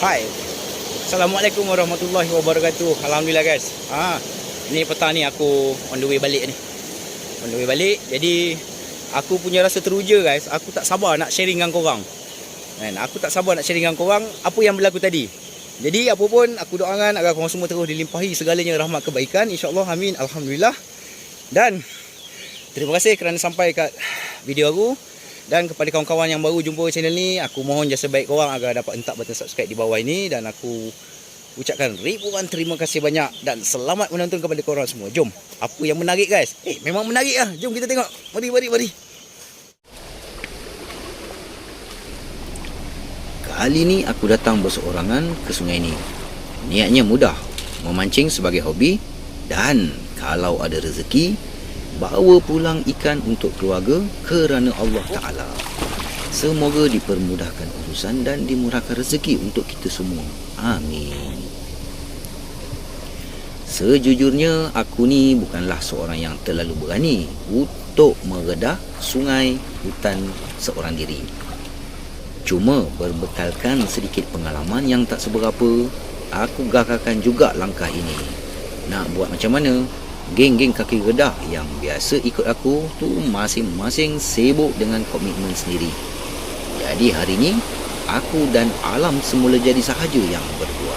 Hai. Assalamualaikum warahmatullahi wabarakatuh. Alhamdulillah guys. Ini petang ni aku on the way balik ni. On the way balik. Jadi aku punya rasa teruja guys. Aku tak sabar nak sharing dengan korang. Kan? Aku tak sabar nak sharing dengan korang apa yang berlaku tadi. Jadi apa pun aku doakan agar korang semua terus dilimpahi segalanya rahmat kebaikan. InsyaAllah, amin. Alhamdulillah. Dan terima kasih kerana sampai kat video aku. Dan kepada kawan-kawan yang baru jumpa channel ni, aku mohon jasa baik korang agar dapat hentak button subscribe di bawah ini. Dan aku ucapkan ribuan terima kasih banyak. Dan selamat menonton kepada korang semua. Jom, apa yang menarik guys? Memang menarik lah. Jom kita tengok. Mari. Kali ni aku datang berseorangan ke sungai ni. Niatnya mudah, memancing sebagai hobi. Dan kalau ada rezeki, bawa pulang ikan untuk keluarga kerana Allah Ta'ala. Semoga dipermudahkan urusan dan dimurahkan rezeki untuk kita semua. Amin. Sejujurnya aku ni bukanlah seorang yang terlalu berani untuk meredah sungai hutan seorang diri. Cuma berbekalkan sedikit pengalaman yang tak seberapa, aku gagalkan juga langkah ini. Nak buat macam mana? Geng-geng kaki redah yang biasa ikut aku tu masing-masing sibuk dengan komitmen sendiri. Jadi hari ni aku dan alam semula jadi sahaja yang berdua.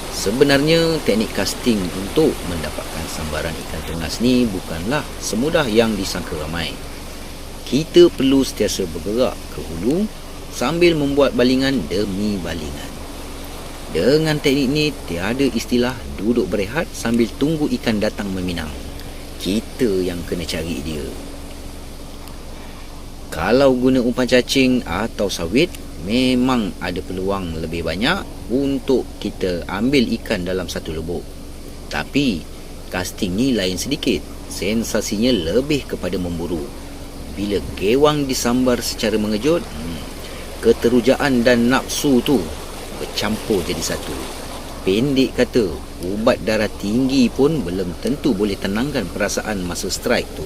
Sebenarnya teknik casting untuk mendapatkan sambaran ikan tengas ni bukanlah semudah yang disangka ramai. Kita perlu sentiasa bergerak ke hulu sambil membuat balingan demi balingan. Dengan teknik ni tiada istilah duduk berehat sambil tunggu ikan datang meminang. Kita yang kena cari dia. Kalau guna umpan cacing atau sawit, memang ada peluang lebih banyak untuk kita ambil ikan dalam satu lubuk. Tapi casting ni lain sedikit. Sensasinya lebih kepada memburu. Bila gewang disambar secara mengejut, keterujaan dan nafsu tu bercampur jadi satu. Pendek kata, ubat darah tinggi pun belum tentu boleh tenangkan perasaan masa strike tu.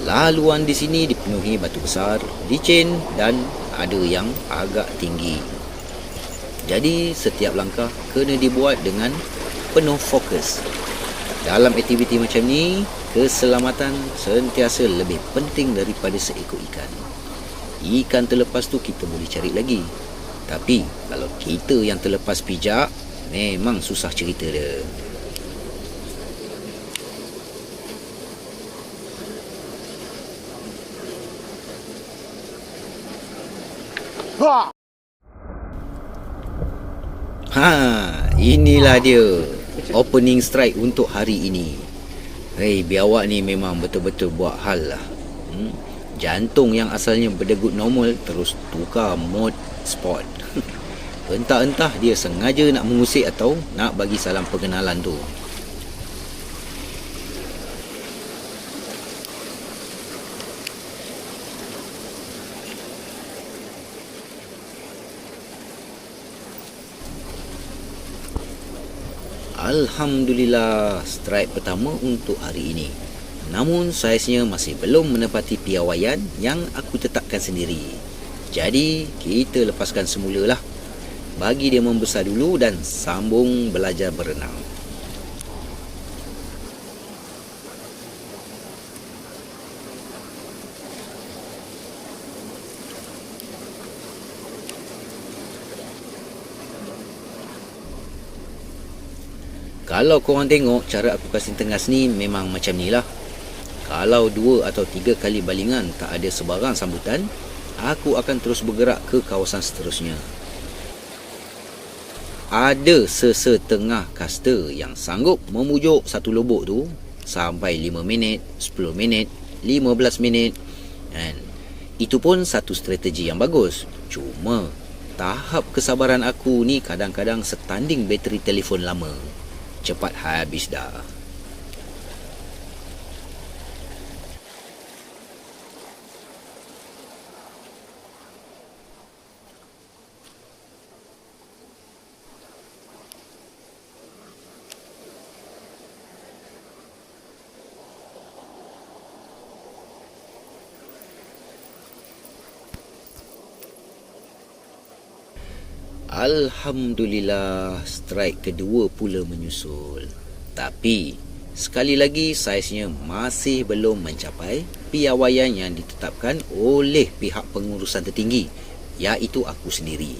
Laluan di sini dipenuhi batu besar, licin dan ada yang agak tinggi. Jadi setiap langkah kena dibuat dengan penuh fokus. Dalam aktiviti macam ni, keselamatan sentiasa lebih penting daripada seekor ikan. Ikan terlepas tu kita boleh cari lagi. Tapi kalau kita yang terlepas pijak, memang susah cerita dia. Inilah dia opening strike untuk hari ini. Biawak ni memang betul-betul buat hal lah. Jantung yang asalnya berdegup normal terus tukar mode sport. Entah-entah dia sengaja nak mengusik atau nak bagi salam perkenalan tu. Alhamdulillah, strike pertama untuk hari ini. Namun saiznya masih belum menepati piawaian yang aku tetapkan sendiri. Jadi kita lepaskan semulalah. Bagi dia membesar dulu dan sambung belajar berenang. Kalau korang tengok cara aku kasih tengas ni memang macam ni lah. Kalau 2 atau 3 kali balingan tak ada sebarang sambutan, aku akan terus bergerak ke kawasan seterusnya. Ada sesetengah caster yang sanggup memujuk satu lubuk tu sampai 5 minit, 10 minit, 15 minit. Dan itu pun satu strategi yang bagus. Cuma tahap kesabaran aku ni kadang-kadang setanding bateri telefon lama. Cepat habis dah. Alhamdulillah, strike kedua pula menyusul. Tapi sekali lagi saiznya masih belum mencapai piawaian yang ditetapkan oleh pihak pengurusan tertinggi, iaitu aku sendiri.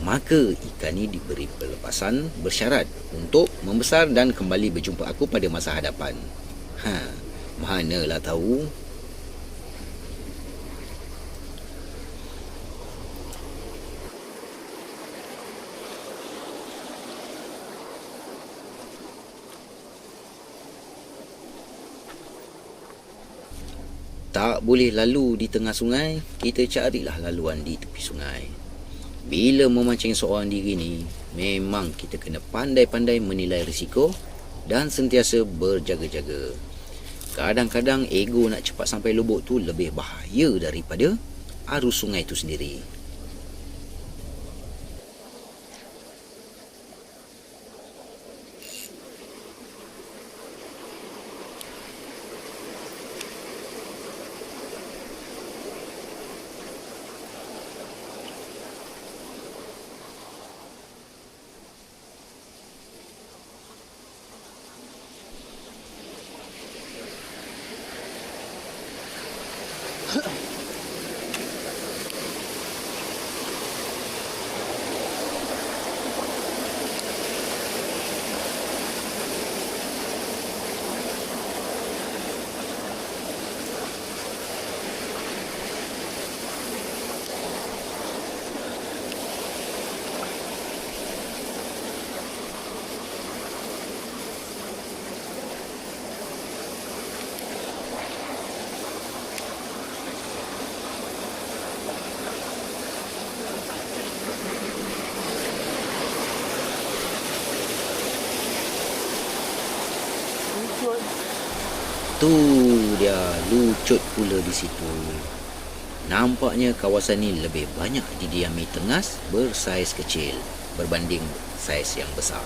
Maka ikan ni diberi pelepasan bersyarat untuk membesar dan kembali berjumpa aku pada masa hadapan. Manalah tahu. Tak boleh lalu di tengah sungai, kita carilah laluan di tepi sungai. Bila memancing seorang diri ni, memang kita kena pandai-pandai menilai risiko dan sentiasa berjaga-jaga. Kadang-kadang ego nak cepat sampai lubuk tu lebih bahaya daripada arus sungai tu sendiri. Tu dia, lucut pula di situ. Nampaknya kawasan ni lebih banyak didiami tengas bersaiz kecil berbanding saiz yang besar.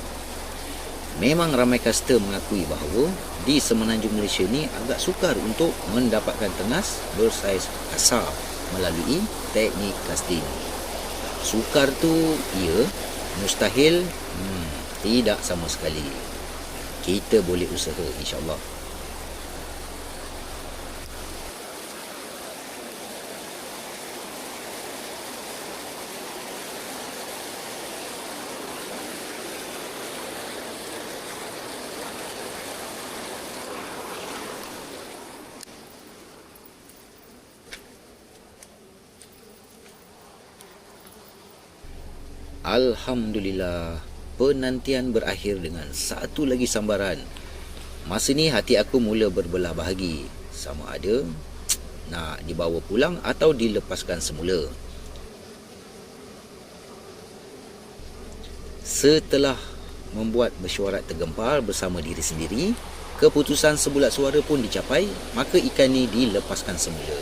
Memang ramai caster mengakui bahawa di semenanjung Malaysia ni agak sukar untuk mendapatkan tengas bersaiz kasar melalui teknik casting. Sukar tu ya, mustahil tidak sama sekali. Kita boleh usaha insya-Allah. Alhamdulillah, penantian berakhir dengan satu lagi sambaran. Masa ni hati aku mula berbelah bahagi, sama ada nak dibawa pulang atau dilepaskan semula. Setelah membuat mesyuarat tergempar bersama diri sendiri, keputusan sebulat suara pun dicapai, maka ikan ni dilepaskan semula.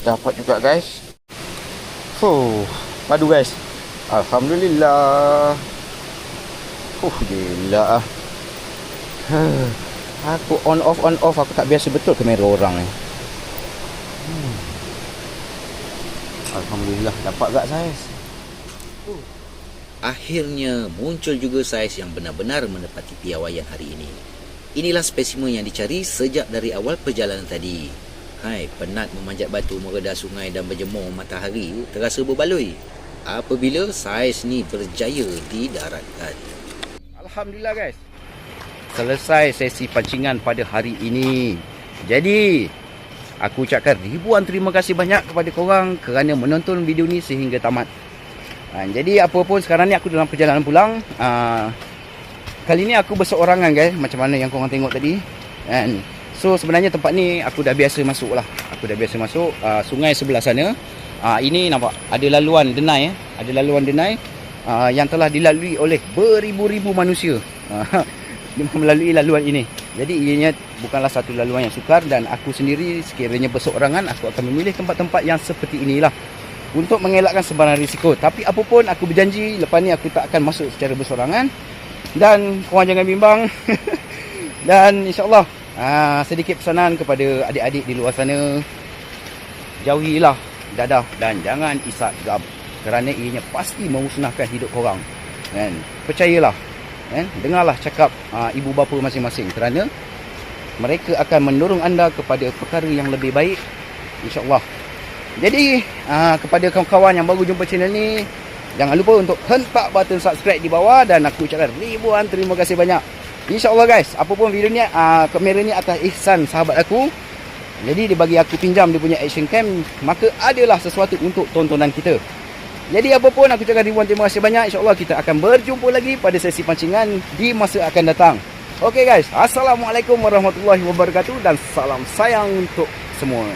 Dapat juga guys. Padu guys. Alhamdulillah. Gila ah. Aku on off aku tak biasa betul kamera orang ni. Alhamdulillah dapat gak saiz. Akhirnya muncul juga saiz yang benar-benar menepati piawaian hari ini. Inilah spesimen yang dicari sejak dari awal perjalanan tadi. Hai, penat memanjat batu, meredah sungai dan berjemur matahari terasa berbaloi apabila saiz ni berjaya didaratkan. Alhamdulillah guys. Selesai sesi pancingan pada hari ini. Jadi, aku ucapkan ribuan terima kasih banyak kepada korang kerana menonton video ni sehingga tamat. Jadi apa pun sekarang ni aku dalam perjalanan pulang. Kali ni aku berseorangan guys, macam mana yang korang tengok tadi. So sebenarnya tempat ni aku dah biasa masuk lah. Aku dah biasa masuk sungai sebelah sana. Ini nampak ada laluan denai. Ada laluan denai yang telah dilalui oleh beribu-ribu manusia melalui laluan ini. Jadi ianya bukanlah satu laluan yang sukar, dan aku sendiri sekiranya berseorangan aku akan memilih tempat-tempat yang seperti inilah untuk mengelakkan sebarang risiko. Tapi apa pun aku berjanji lepas ni aku tak akan masuk secara berseorangan, dan korang jangan bimbang. Dan insyaAllah sedikit pesanan kepada adik-adik di luar sana, jauhilah dadah dan jangan isak gam, kerana ianya pasti memusnahkan hidup korang. Percayalah, dengarlah cakap ibu bapa masing-masing, kerana mereka akan mendorong anda kepada perkara yang lebih baik, insyaAllah. Jadi kepada kawan-kawan yang baru jumpa channel ni, jangan lupa untuk hentak button subscribe di bawah, dan aku ucapkan ribuan terima kasih banyak. InsyaAllah guys, apa pun video ni, kamera ni atas ihsan sahabat aku. Jadi dia bagi aku pinjam dia punya action cam, maka adalah sesuatu untuk tontonan kita. Jadi apa pun aku ucapkan ribuan terima kasih banyak. InsyaAllah kita akan berjumpa lagi pada sesi pancingan di masa akan datang. Okay guys, Assalamualaikum warahmatullahi wabarakatuh, dan salam sayang untuk semua.